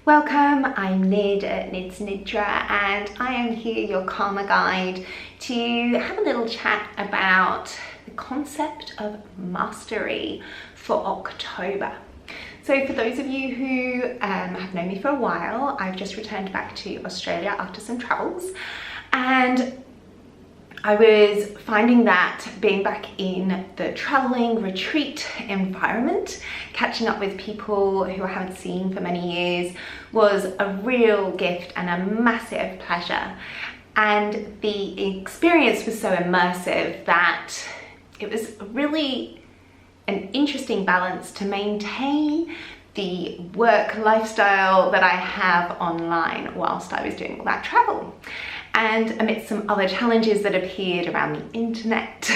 Welcome, I'm Nid at nids.nidra and I am here, your karma guide, to have a little chat about the concept of mastery for October. So for those of you who have known me for a while, I've just returned back to Australia after some travels, and I was finding that being back in the traveling retreat environment, catching up with people who I haven't seen for many years, was a real gift and a massive pleasure. And the experience was so immersive that it was really an interesting balance to maintain the work lifestyle that I have online whilst I was doing all that travel. And amidst some other challenges that appeared around the internet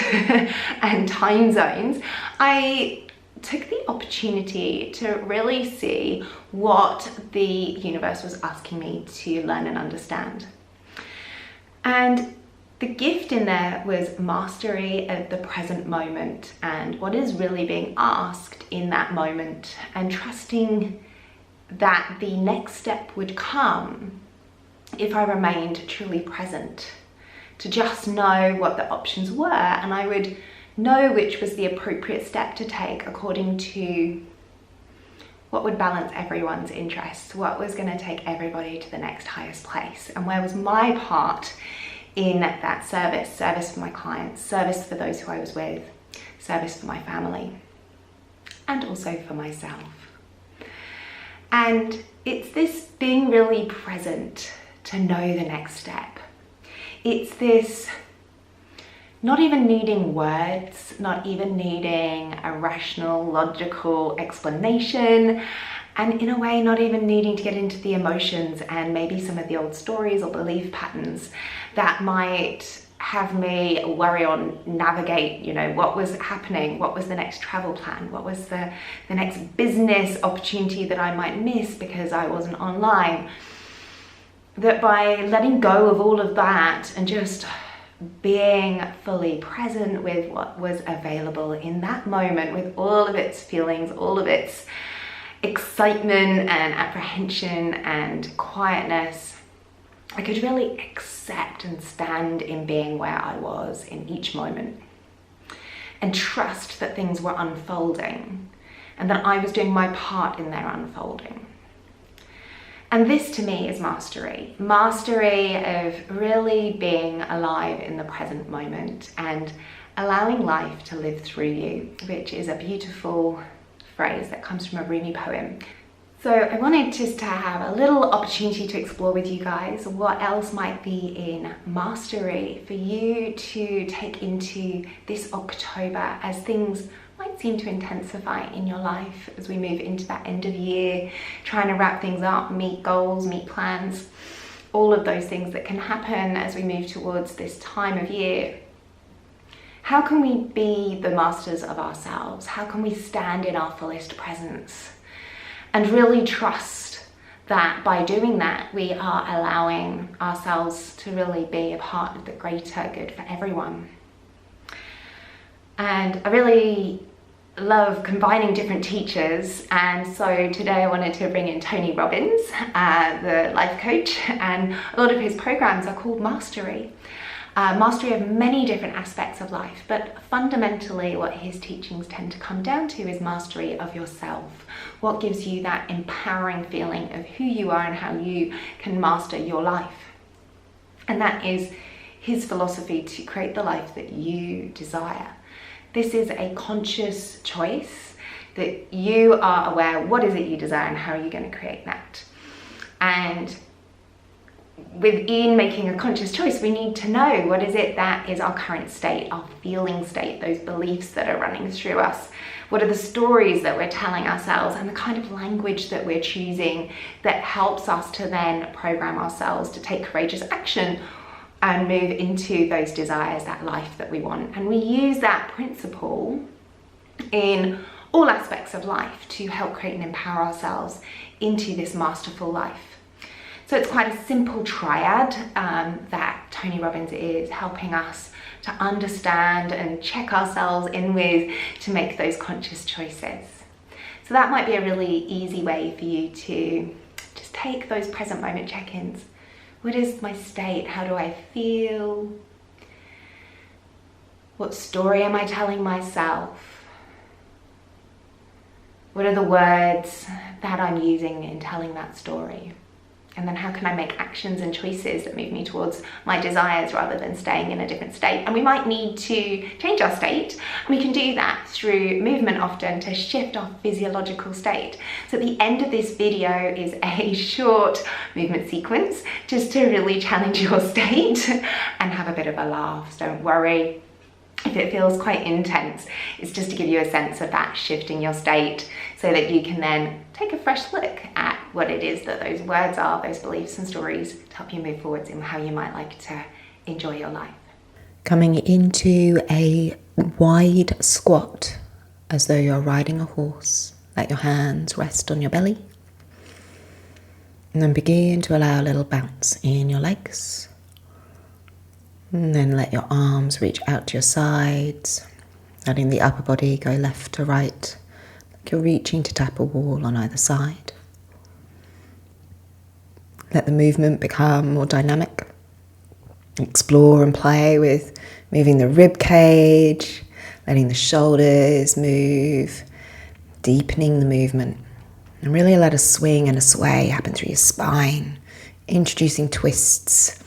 and time zones, I took the opportunity to really see what the universe was asking me to learn and understand. And the gift in there was mastery of the present moment and what is really being asked in that moment, and trusting that the next step would come if I remained truly present, to just know what the options were, and I would know which was the appropriate step to take according to what would balance everyone's interests, what was going to take everybody to the next highest place, and where was my part in that service for my clients, service for those who I was with, service for my family, and also for myself. And it's this being really present to know the next step. It's this not even needing words, not even needing a rational, logical explanation, and in a way not even needing to get into the emotions and maybe some of the old stories or belief patterns that might have me worry or navigate, what was happening, what was the next travel plan, what was the next business opportunity that I might miss because I wasn't online. That by letting go of all of that and just being fully present with what was available in that moment, with all of its feelings, all of its excitement and apprehension and quietness, I could really accept and stand in being where I was in each moment, and trust that things were unfolding and that I was doing my part in their unfolding. And this to me is mastery. Mastery of really being alive in the present moment and allowing life to live through you, which is a beautiful phrase that comes from a Rumi poem. So I wanted just to have a little opportunity to explore with you guys what else might be in mastery for you to take into this October, as things might seem to intensify in your life as we move into that end of year, trying to wrap things up, meet goals, meet plans, all of those things that can happen as we move towards this time of year. How can we be the masters of ourselves? How can we stand in our fullest presence and really trust that by doing that, we are allowing ourselves to really be a part of the greater good for everyone? And I really love combining different teachers, and so today I wanted to bring in Tony Robbins, the life coach, and a lot of his programs are called Mastery. Mastery of many different aspects of life, but fundamentally what his teachings tend to come down to is mastery of yourself. What gives you that empowering feeling of who you are and how you can master your life. And that is his philosophy to create the life that you desire. This is a conscious choice that you are aware what is it you desire and how are you going to create that. And within making a conscious choice, we need to know what is it that is our current state, our feeling state, those beliefs that are running through us. What are the stories that we're telling ourselves and the kind of language that we're choosing that helps us to then program ourselves to take courageous action and move into those desires, that life that we want. And we use that principle in all aspects of life to help create and empower ourselves into this masterful life. So it's quite a simple triad that Tony Robbins is helping us to understand and check ourselves in with to make those conscious choices. So that might be a really easy way for you to just take those present moment check-ins. What is my state? How do I feel? What story am I telling myself? What are the words that I'm using in telling that story? And then how can I make actions and choices that move me towards my desires rather than staying in a different state? And we might need to change our state. And we can do that through movement often to shift our physiological state. So at the end of this video is a short movement sequence just to really challenge your state and have a bit of a laugh. So don't worry if it feels quite intense. It's just to give you a sense of that shifting your state so that you can then take a fresh look at what it is that those words are, those beliefs and stories, to help you move forwards in how you might like to enjoy your life. Coming into a wide squat as though you're riding a horse. Let your hands rest on your belly. And then begin to allow a little bounce in your legs. And then let your arms reach out to your sides, letting the upper body go left to right, like you're reaching to tap a wall on either side. Let the movement become more dynamic. Explore and play with moving the rib cage, letting the shoulders move, deepening the movement. And really let a swing and a sway happen through your spine, introducing twists.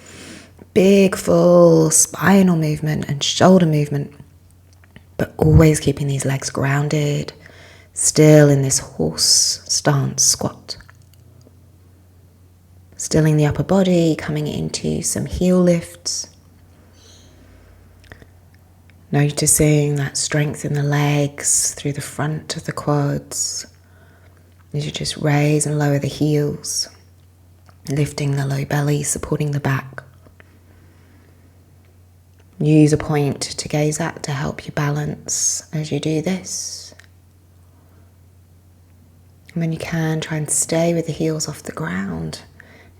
Big, full spinal movement and shoulder movement, but always keeping these legs grounded, still in this horse stance squat. Stilling the upper body, coming into some heel lifts. Noticing that strength in the legs through the front of the quads as you just raise and lower the heels, lifting the low belly, supporting the back. Use a point to gaze at to help you balance as you do this. And when you can, try and stay with the heels off the ground.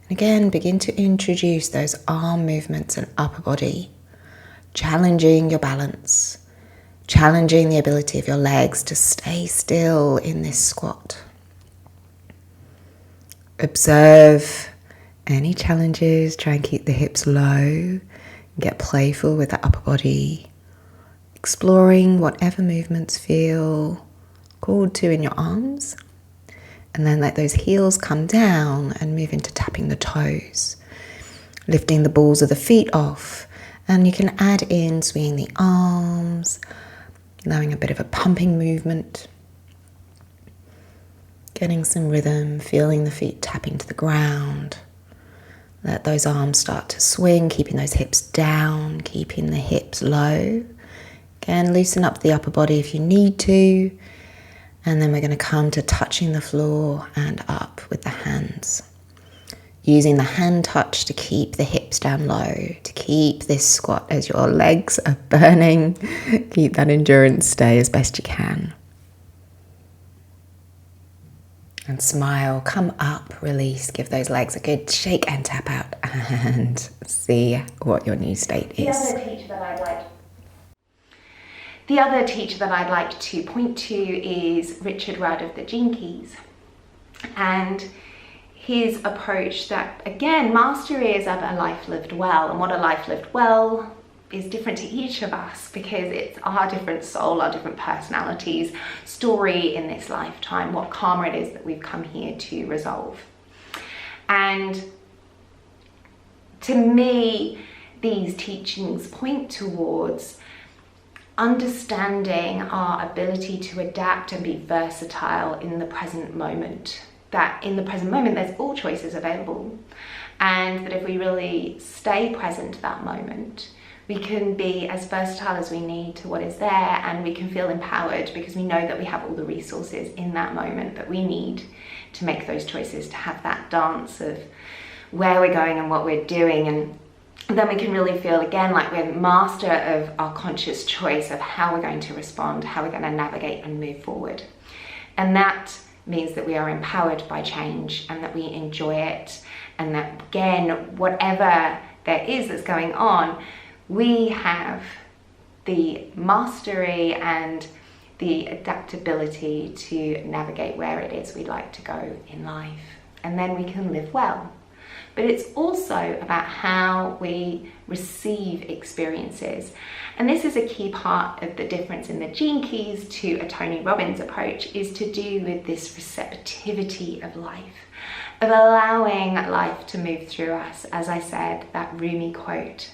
And again, begin to introduce those arm movements and upper body, challenging your balance, challenging the ability of your legs to stay still in this squat. Observe any challenges, try and keep the hips low. Get playful with the upper body, exploring whatever movements feel called to in your arms, and then let those heels come down and move into tapping the toes, lifting the balls of the feet off, and you can add in swinging the arms, allowing a bit of a pumping movement, getting some rhythm, feeling the feet tapping to the ground. Let those arms start to swing, keeping those hips down, keeping the hips low. Again, loosen up the upper body if you need to. And then we're going to come to touching the floor and up with the hands. Using the hand touch to keep the hips down low, to keep this squat as your legs are burning. Keep that endurance stay as best you can. And smile, come up, release, give those legs a good shake and tap out and see what your new state is. The other teacher that I'd like to point to is Richard Rudd of the Gene Keys. And his approach that, again, mastery is of a life lived well. And what a life lived well is different to each of us because it's our different soul, our different personalities, story in this lifetime, what karma it is that we've come here to resolve. And to me, these teachings point towards understanding our ability to adapt and be versatile in the present moment. That in the present moment, there's all choices available. And that if we really stay present to that moment, we can be as versatile as we need to what is there, and we can feel empowered because we know that we have all the resources in that moment that we need to make those choices, to have that dance of where we're going and what we're doing. And then we can really feel again like we're master of our conscious choice of how we're going to respond, how we're going to navigate and move forward. And that means that we are empowered by change and that we enjoy it. And that again, whatever there is that's going on, we have the mastery and the adaptability to navigate where it is we'd like to go in life. and then we can live well. But it's also about how we receive experiences. And this is a key part of the difference in the gene keys to a Tony Robbins approach, is to do with this receptivity of life, of allowing life to move through us, as I said, that Rumi quote.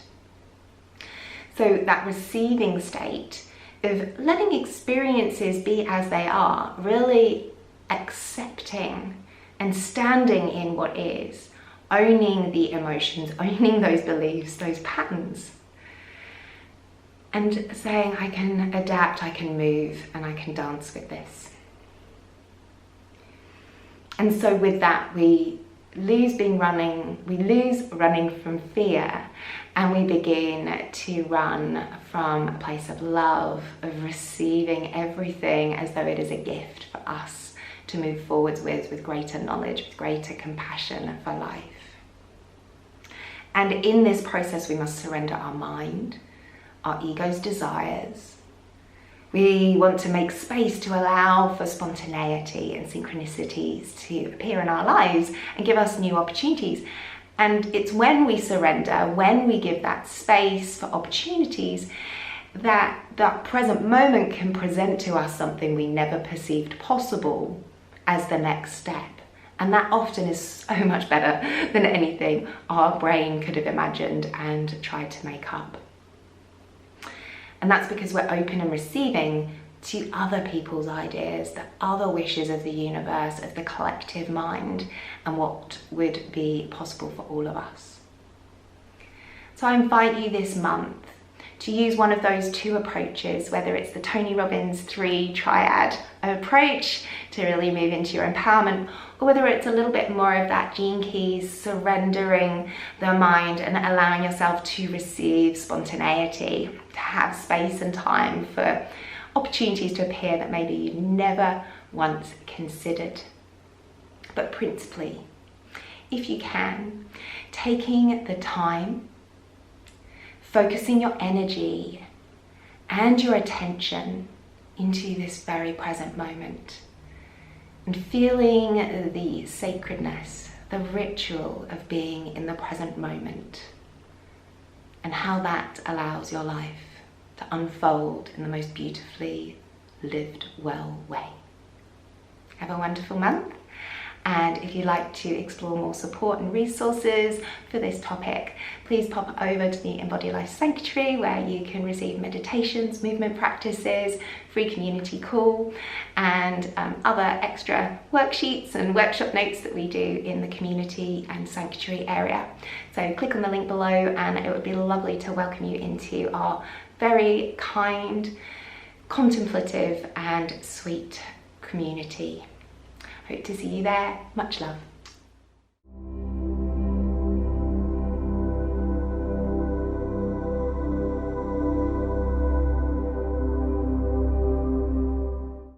So that receiving state of letting experiences be as they are, really accepting and standing in what is, owning the emotions, owning those beliefs, those patterns, and saying, I can adapt, I can move, and I can dance with this. And so with that, we lose running from fear, and we begin to run from a place of love, of receiving everything as though it is a gift for us to move forwards with greater knowledge, with greater compassion for life. And in this process, we must surrender our mind, our ego's desires. We want to make space to allow for spontaneity and synchronicities to appear in our lives and give us new opportunities. And it's when we surrender, when we give that space for opportunities, that that present moment can present to us something we never perceived possible as the next step. And that often is so much better than anything our brain could have imagined and tried to make up. And that's because we're open and receiving to other people's ideas, the other wishes of the universe, of the collective mind, and what would be possible for all of us. So I invite you this month to use one of those two approaches, whether it's the Tony Robbins 3 triad approach to really move into your empowerment, or whether it's a little bit more of that gene keys, surrendering the mind and allowing yourself to receive spontaneity, to have space and time for opportunities to appear that maybe you've never once considered. But principally, if you can, taking the time, focusing your energy and your attention into this very present moment, and feeling the sacredness, the ritual of being in the present moment, and how that allows your life to unfold in the most beautifully lived well way. Have a wonderful month. And if you'd like to explore more support and resources for this topic, please pop over to the Embody Life Sanctuary, where you can receive meditations, movement practices, free community call, and other extra worksheets and workshop notes that we do in the community and sanctuary area. So click on the link below, and it would be lovely to welcome you into our very kind, contemplative and sweet community. Hope to see you there. Much love.